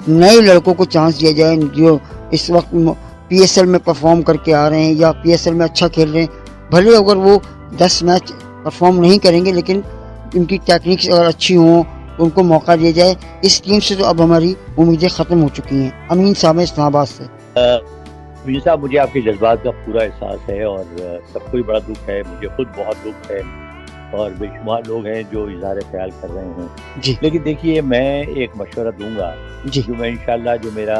نئے لڑکوں کو چانس دیا جائے جو اس وقت پی ایس ایل میں پرفارم کر کے آ رہے ہیں یا پی ایس ایل میں اچھا کھیل رہے ہیں. بھلے اگر وہ 10 میچ پرفارم نہیں کریں گے لیکن ان کی ٹیکنکس اگر اچھی ہوں ان کو موقع دیا جائے. اس ٹیم سے تو اب ہماری امیدیں ختم ہو چکی ہیں. امین صاحب اسلام آباد سے. امین صاحب, مجھے آپ کے جذبات کا پورا احساس ہے اور سب کو ہی بڑا دکھ ہے. مجھے خود بہت دکھ ہے اور بے شمار لوگ ہیں جو اظہار خیال کر رہے ہیں. جی لیکن دیکھیے, میں ایک مشورہ دوں گا جی جو میں انشاءاللہ جو میرا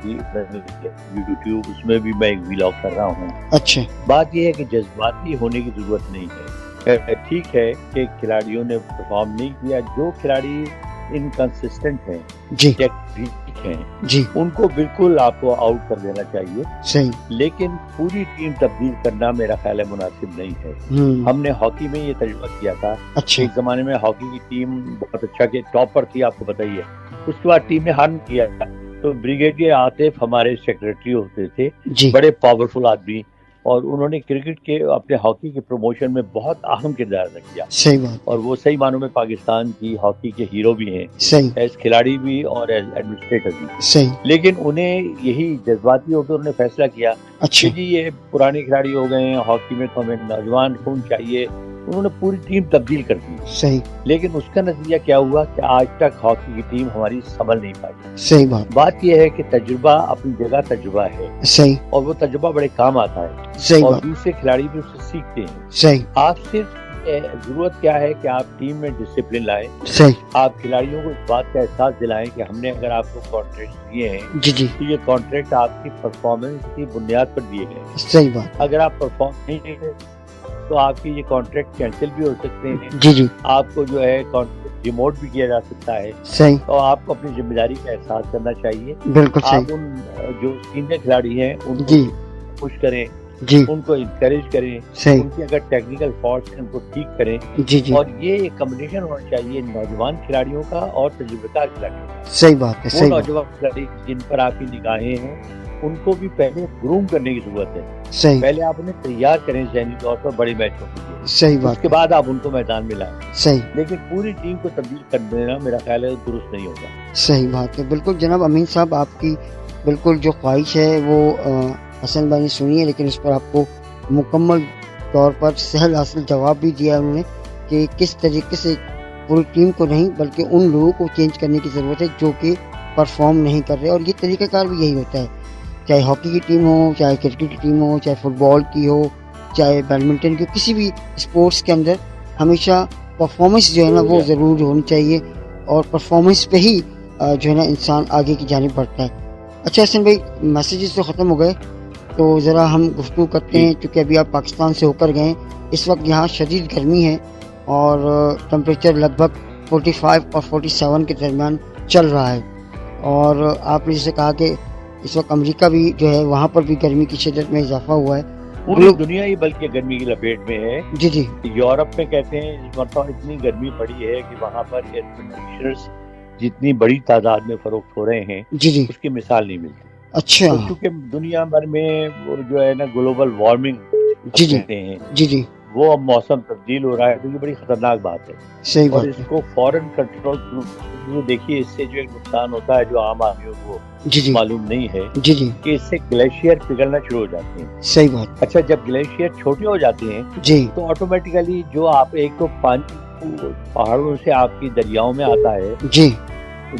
یوٹیوب اس میں بھی میں ایک ولاگ کر رہا ہوں. اچھا بات یہ ہے کہ جذباتی ہونے کی ضرورت نہیں ہے. ٹھیک ہے کہ کھلاڑیوں نے پرفارم نہیں کیا, جو کھلاڑی انکنسسٹنٹ ہیں, جی ٹیکنیک ہیں, جی ان کو بالکل آپ کو آؤٹ کر دینا چاہیے. صحیح. لیکن پوری ٹیم تبدیل کرنا میرا خیال ہے مناسب نہیں ہے. ہم نے ہاکی میں یہ تجربہ کیا تھا. اچھا ایک زمانے میں ہاکی کی ٹیم بہت اچھا کہ ٹاپ پر تھی, آپ کو بتائیے. اس کے بعد ٹیم نے ہارن کیا تو بریگیڈیئر عاطف ہمارے سیکرٹری ہوتے تھے, جی بڑے پاورفل آدمی, اور انہوں نے کرکٹ کے اپنے ہاکی کے پروموشن میں بہت اہم کردار ادا کیا. صحیح بات. اور وہ صحیح معنوں میں پاکستان کی ہاکی کے ہیرو بھی ہیں, صحیح ایز کھلاڑی بھی اور ایز ایڈمنسٹریٹر بھی. صحیح. لیکن انہیں یہی جذباتی ہو کے انہوں نے فیصلہ کیا اچھا کہ جی یہ پرانے کھلاڑی ہو گئے ہیں, ہاکی میں تو ہمیں نوجوان خون چاہیے. انہوں نے پوری ٹیم تبدیل کر دی. صحیح. لیکن اس کا نتیجہ کیا ہوا کہ آج تک ہاکی کی ٹیم ہماری سنبھل نہیں پائی. صحیح بات. بات یہ ہے کہ تجربہ اپنی جگہ تجربہ ہے, صحیح. اور وہ تجربہ بڑے کام آتا ہے, صحیح اور بات. دوسرے کھلاڑی بھی اس سے سیکھتے ہیں. صحیح. آپ صرف ضرورت کیا ہے کہ آپ ٹیم میں ڈسپلن لائیں. صحیح. آپ کھلاڑیوں کو اس بات کا احساس دلائیں کہ ہم نے اگر آپ کو کانٹریکٹ دیے ہیں جی جی تو یہ کانٹریکٹ آپ کی پرفارمنس کی بنیاد پر دیے گئے ہیں. صحیح بات. اگر آپ پرفارم نہیں کریں تو آپ کی یہ کانٹریکٹ کینسل بھی ہو سکتے ہیں. جی جی آپ کو جو ہے ریموٹ بھی کیا جا سکتا ہے. صحیح. اور آپ کو اپنی ذمہ داری کا احساس کرنا چاہیے. بالکل آپ صحیح. ان جو سینئر کھلاڑی ہیں ان کو جی خوش کریں, جی ان کو انکریج کریں, صحیح. ان کی اگر ٹیکنیکل فالٹس ہیں ان کو ٹھیک کریں. جی جی اور یہ ایک کمبینیشن ہونا چاہیے نوجوان کھلاڑیوں کا اور تجربہ کار کھلاڑیوں کا. صحیح بات ہے. وہ صحیح بات. نوجوان کھلاڑی جن پر آپ کی نگاہیں ہیں ان کو بھی پہلے گروم کرنے کی ضرورت ہے. صحیح. پہلے آپ انہیں تیار کریں ذہنی طور پر بڑے میچوں کے لیے, صحیح اس بات. کے بعد آپ ان کو میدان میں لائیں. صحیح. لیکن پوری ٹیم کو تبدیل کر دینا میرا خیال ہے درست نہیں ہوگا. صحیح بات ہے. بالکل جناب امین صاحب, آپ کی بالکل جو خواہش ہے وہ حسن بھائی نے سنی ہے, لیکن اس پر آپ کو مکمل طور پر سہل حاصل جواب بھی دیا انہوں نے کہ کس طریقے سے پوری ٹیم کو نہیں بلکہ ان لوگوں کو چینج کرنے کی ضرورت ہے جو کہ پرفارم نہیں کر رہے. اور یہ طریقہ کار بھی یہی ہوتا ہے, چاہے ہاکی کی ٹیم ہو, چاہے کرکٹ کی ٹیم ہو, چاہے فٹ بال کی ہو, چاہے بیڈمنٹن کی ہو, کسی بھی اسپورٹس کے اندر ہمیشہ پرفارمنس جو ہے نا وہ ضرور ہونی چاہیے, اور پرفارمنس پہ ہی جو ہے نا انسان آگے کی جانب بڑھتا ہے. اچھا حسن بھائی, میسیجز تو ختم ہو گئے, تو ذرا ہم گفتگو کرتے ہیں کیونکہ ابھی آپ پاکستان سے ہو کر گئے. اس وقت یہاں شدید گرمی ہے اور ٹمپریچر لگ بھگ 45 اور 47 کے درمیان چل رہا ہے. اور آپ نے جیسے کہا کہ اس وقت امریکہ بھی جو ہے وہاں پر بھی گرمی کی شدت میں اضافہ ہوا ہے. پوری دنیا ہی بلکہ گرمی کی لپیٹ میں ہے. جی جی یورپ میں کہتے ہیں اس مرتبہ اتنی گرمی پڑی ہے کہ وہاں پر ایئر کنڈیشنرز جتنی بڑی تعداد میں فروخت ہو رہے ہیں جی جی اس کی مثال نہیں ملتی. اچھا کیونکہ دنیا بھر میں وہ جو ہے نا گلوبل وارمنگ جی جی کہتے ہیں, جی جی وہ اب موسم تبدیل ہو رہا ہے, تو یہ بڑی خطرناک بات ہے. صحیح اور بات اس ہے. کو فوراً کنٹرول دیکھیے, اس سے جو ایک نقصان ہوتا ہے جو عام آدمیوں کو جی جی معلوم نہیں ہے جی جی کہ اس سے گلیشیئر پگھلنا شروع ہو جاتے ہیں. صحیح بات. اچھا, جب گلیشیئر چھوٹے ہو جاتے ہیں جی تو آٹومیٹیکلی جو آپ ایک تو پانی پہاڑوں سے آپ کی دریاؤں میں آتا ہے جی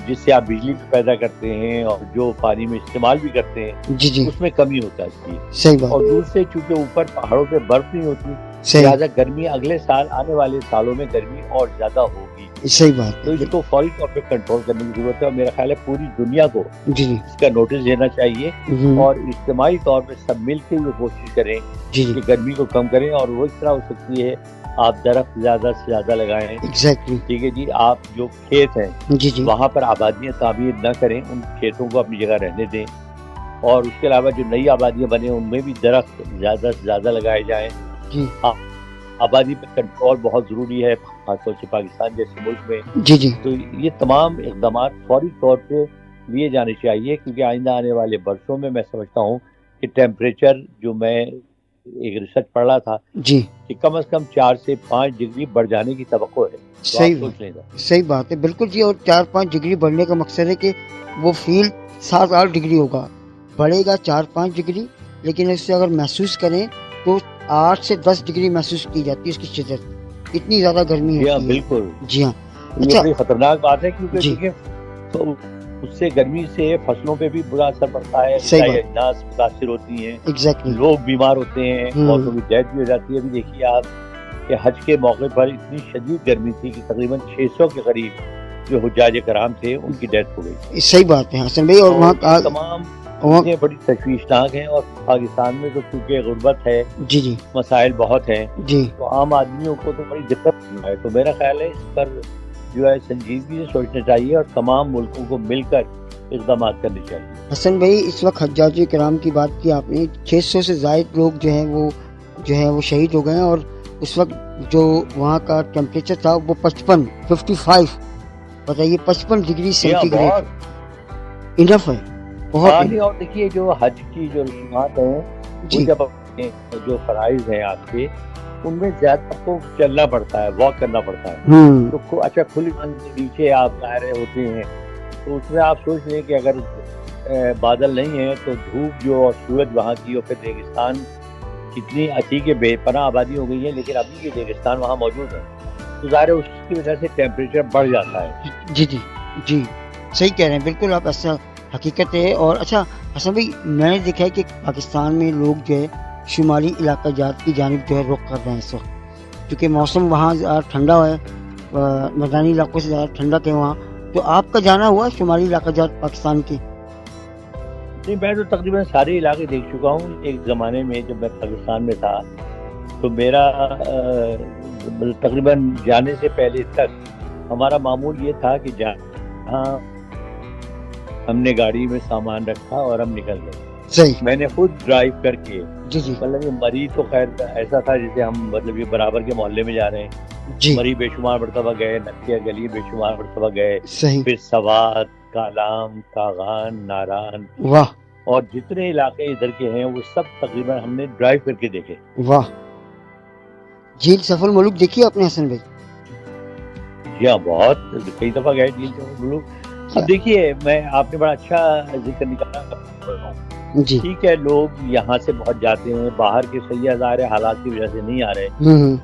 جس سے آپ بجلی پیدا کرتے ہیں اور جو پانی میں استعمال بھی کرتے ہیں جی جی اس میں کمی ہوتا ہے اس کی. صحیح بات. اور دوسرے چونکہ اوپر پہاڑوں پہ برف نہیں ہوتی, صحیح لہٰذا گرمی اگلے سال آنے والے سالوں میں گرمی اور زیادہ ہوگی. صحیح بات. تو اس کو فوری طور پہ کنٹرول کرنے کی ضرورت ہے, اور میرا خیال ہے پوری دنیا کو جی جی اس کا نوٹس دینا چاہیے اور اجتماعی طور پہ سب مل کے یہ کوشش کریں جی جی کہ گرمی کو کم کریں. اور وہ اس طرح ہو سکتی ہے آپ درخت زیادہ سے زیادہ لگائیں. ایگزیکٹلی. ٹھیک ہے جی, آپ جو کھیت ہیں جی جی وہاں پر آبادیاں تعمیر نہ کریں, ان کھیتوں کو اپنی جگہ رہنے دیں. اور اس کے علاوہ جو نئی آبادیاں بنے ان میں بھی درخت زیادہ سے زیادہ لگائے جائیں. جی آبادی پہ کنٹرول بہت ضروری ہے, خاص طور سے پاکستان جیسے ملک میں. جی جی تو یہ تمام اقدامات فوری طور پہ لیے جانے چاہیے, کیونکہ آئندہ آنے والے برسوں میں سمجھتا ہوں کہ ٹیمپریچر جو میں ایک ریسرچ پڑھ رہا تھا جی کہ کم از کم 4 سے 5 ڈگری بڑھ جانے کی توقع ہے. تو آپ سوچ لیں گا. صحیح بات ہے بالکل جی. اور 4-5 ڈگری بڑھنے کا مقصد ہے کہ وہ فیل 7-8 ڈگری ہوگا, بڑھے گا 4-5 ڈگری, لیکن اس سے اگر محسوس کریں تو 8 سے 10 ڈگری محسوس کی جاتی ہے اس کی شدت, اتنی زیادہ گرمی ہوتی ہے. بالکل جی ہاں. یہ بڑی خطرناک بات ہے, کیونکہ جی. دیکھیں تو اس سے گرمی سے فصلوں پہ بھی برا اثر پڑتا ہے, صحیح بات. اجناس متاثر ہوتی ہیں, ایگزیکٹلی. لوگ بیمار ہوتے ہیں, بہتوں کی ڈیتھ بھی ہو جاتی ہے. ابھی دیکھیے آپ کہ حج کے موقع پر اتنی شدید گرمی تھی کہ تقریباً 600 کے قریب جو حجاج کرام تھے ان کی ڈیتھ ہو گئی. صحیح بات ہے حسن بھائی. اور وہاں تمام چیزیں بڑی تشویشناک ہیں, اور پاکستان میں تو چونکہ غربت ہے, جی جی مسائل بہت ہیں, جی, تو عام آدمیوں کو تو بڑی دقت ہے. تو میرا خیال ہے اس پر جو ہے سنجیدگی سے سوچنا چاہیے اور تمام ملکوں کو مل کر اقدامات کرنے چاہیے. حسن بھائی اس وقت حجاج کرام کی بات کی آپ نے, 600 سے زائد لوگ جو ہیں وہ شہید ہو گئے ہیں, اور اس وقت جو وہاں کا ٹیمپریچر تھا وہ 55 بتائیے 55 ڈگری سینٹی گریڈ انف ہے بہت. اور دیکھیے جو حج کی جو رسومات ہیں جی, جب جو فرائض ہیں آپ کے ان میں زیادہ آپ کو چلنا پڑتا ہے, واک کرنا پڑتا ہے. تو اچھا کھلی منزل کے نیچے آپ جا رہے ہوتے ہیں, تو اس میں آپ سوچ لیں کہ اگر بادل نہیں ہیں تو دھوپ جو اور سورج وہاں کی, اور پھر ریگستان کتنی اچھی کہ بے پناہ آبادی ہو گئی ہے, لیکن ابھی بھی ریگستان وہاں موجود ہے, تو ظاہر اس کی وجہ سے ٹیمپریچر بڑھ جاتا ہے. جی جی جی صحیح کہہ رہے ہیں بالکل آپ, ایسا حقیقت ہے. اور اچھا حسن بھائی میں نے دیکھا ہے کہ پاکستان میں لوگ جو ہے شمالی علاقہ جات کی جانب جو ہے رخ کر رہے ہیں اس وقت, کیونکہ موسم وہاں زیادہ ٹھنڈا ہے, میدانی علاقوں سے زیادہ ٹھنڈا ہے وہاں. تو آپ کا جانا ہوا شمالی علاقہ جات پاکستان کی؟ نہیں, میں تو تقریباً سارے علاقے دیکھ چکا ہوں. ایک زمانے میں جب میں پاکستان میں تھا تو میرا تقریباً جانے سے پہلے تک ہمارا معمول یہ تھا کہ جہاں ہم نے گاڑی میں سامان رکھا اور ہم نکل گئے. صحیح. میں نے خود ڈرائیو کر کے, جی جی, مطلب یہ مری تو خیر ایسا تھا جسے ہم مطلب یہ برابر کے محلے میں جا رہے ہیں. جی مری بے شمار مرتبہ گئے, نقیہ گلی بے شمار مرتبہ گئے, صحیح. پھر سوات, کالام, کاغان, ناران, واہ, اور جتنے علاقے ادھر کے ہیں وہ سب تقریباً ہم نے ڈرائیو کر کے دیکھے. واہ. جھیل سیف الملوک دیکھی آپ نے حسن بھائی؟ جی ہاں, بہت کئی دفعہ گئے جھیل سیف الملوک. اب دیکھیے میں آپ نے بڑا اچھا ذکر نکالا. جی ٹھیک ہے, لوگ یہاں سے بہت جاتے ہیں, باہر کے سیاح ظاہر حالات کی وجہ سے نہیں آ رہے,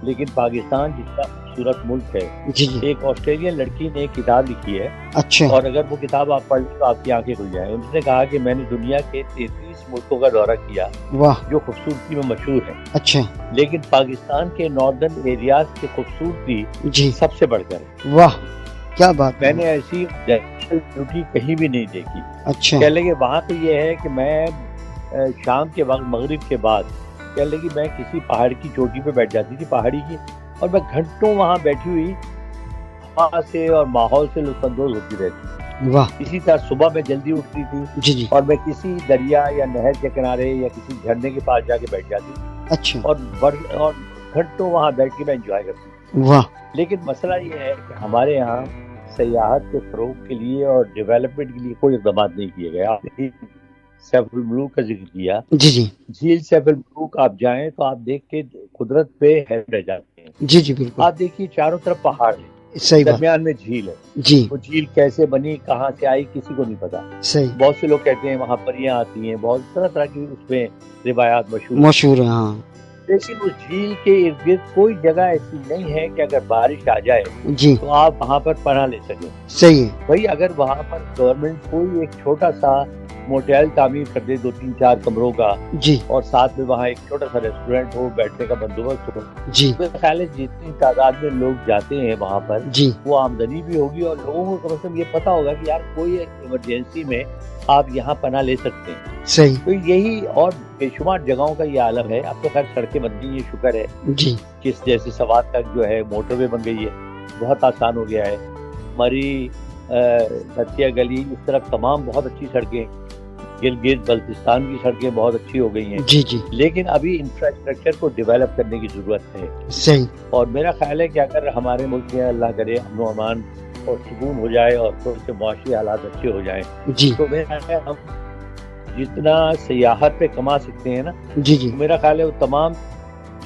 لیکن پاکستان جتنا خوبصورت ملک ہے. جی جی, ایک آسٹریلین لڑکی نے ایک کتاب لکھی ہے, اچھا, اور اگر وہ کتاب آپ پڑھ لیں تو آپ کی آنکھیں کھل جائیں. اس نے کہا کہ میں نے دنیا کے 33 ملکوں کا دورہ کیا, واہ, جو خوبصورتی میں مشہور ہے, اچھا, لیکن پاکستان کے ناردرن ایریاز کی خوبصورتی جی, سب سے بڑھ کر ہے. واہ, کیا بات. میں نے ایسی بیوٹی کہیں بھی نہیں دیکھی. اچھا, کہنے لگے وہاں تو یہ ہے کہ میں شام کے وقت مغرب کے بعد کہنے لگی میں کسی پہاڑ کی چوٹی پہ بیٹھ جاتی تھی, پہاڑی کی, اور میں گھنٹوں وہاں بیٹھی ہوئی ہوا سے اور ماحول سے لطف اندوز ہوتی رہتی. واہ. اسی طرح صبح میں جلدی اٹھتی تھی, جی جی, اور میں کسی دریا یا نہر کے کنارے یا کسی جھرنے کے پاس جا کے بیٹھ جاتی تھی, اچھا, اور گھنٹوں وہاں بیٹھ کے میں انجوائے کرتی. واہ. لیکن مسئلہ یہ ہے کہ ہمارے یہاں سیاحت کے فروغ کے لیے اور ڈیولپمنٹ کے لیے کوئی اقدامات نہیں کیے گئے. آپ نے سیف الملوک کا ذکر کیا, جی جی, جھیل سیف الملوک آپ جائیں تو آپ دیکھ کے قدرت پہ حیرت رہ جاتے ہیں. جی جی بالکل. آپ دیکھیے چاروں طرف پہاڑ ہیں, صحیح بات. درمیان میں جھیل ہے. جی, وہ جھیل کیسے بنی, کہاں سے آئی, کسی کو نہیں پتا. صحیح. بہت سے لوگ کہتے ہیں وہاں پریاں آتی ہیں, بہت طرح طرح کی اس میں روایات مشہور ہیں. ہاں, لیکن اس جھیل کے ارد گرد کوئی جگہ ایسی نہیں ہے کہ اگر بارش آ جائے جی, تو آپ وہاں پر پناہ لے سکیں. صحیح ہے. بھائی اگر وہاں پر گورنمنٹ کوئی ایک چھوٹا سا موٹیل تعمیر کر دے 2-3-4 کمروں کا, جی, اور ساتھ میں وہاں ایک چھوٹا سا ریسٹورینٹ ہو, بیٹھنے کا بندوبست ہو, جی, میرا خیال ہے جتنی تعداد میں لوگ جاتے ہیں وہاں پر جی, وہ آمدنی بھی ہوگی, اور لوگوں کو کم از کم یہ پتا ہوگا کہ یار کوئی ایمرجنسی میں آپ یہاں پناہ لے سکتے ہیں. صحیح. تو یہی اور بے شمار جگہوں کا یہ عالم ہے. اب تو خیر سڑکیں بن گئی ہیں, شکر ہے. جی, کس جیسے سوات تک جو ہے موٹر وے بن گئی ہے, بہت آسان ہو گیا ہے. مری, نتیہ گلی, اس طرف تمام بہت اچھی سڑکیں, گلگت بلتستان کی سڑکیں بہت اچھی ہو گئی ہیں. جی جی, لیکن ابھی انفراسٹرکچر کو ڈیولپ کرنے کی ضرورت ہے. صحیح. اور میرا خیال ہے کہ اگر ہمارے ملک میں اللہ کرے امن و امان اور سکون ہو جائے اور تھوڑے سے معاشی حالات اچھے ہو جائیں, جی, تو میرا خیال ہے ہم جتنا سیاحت پہ کما سکتے ہیں نا, جی جی, تو میرا خیال ہے وہ تمام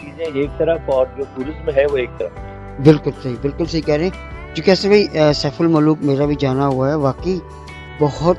چیزیں ایک طرف اور جو ٹورزم ہے وہ ایک طرف. بالکل صحیح کہہ رہے ہیں. جو کیسے بھائی سیف الملوک میرا بھی جانا ہوا ہے, واقعی بہت